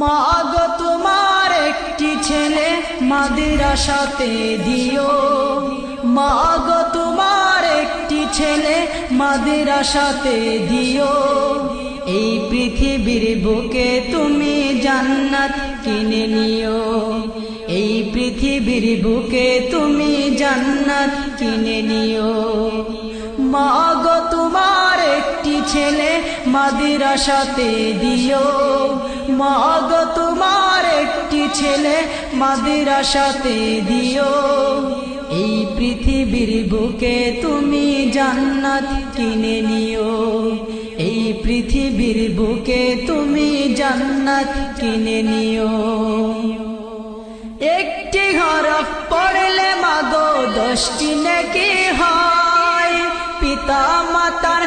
মা গো তোমার একটি ছেলে মাদ্রাসাতে দিও, মা গো তোমার একটি ছেলে মাদ্রাসাতে দিও। এই পৃথিবীর বুকে তুমি জান্নাত কিনে নিও, এই পৃথিবীর বুকে তুমি জান্নাত কিনে নিও। মা গো তোমার একটি ছেলে মাদ্রাসাতে দিও, মা গো তোমার একটি ছেলে মাদ্রাসাতে দিও। এই পৃথিবীর বুকে তুমি জান্নাত কিনে নিও, এই পৃথিবীর বুকে তুমি জান্নাত কিনে নিও। একটি হরফ পড়লে মাগো 10টি নেকি হয়, পিতা মাতার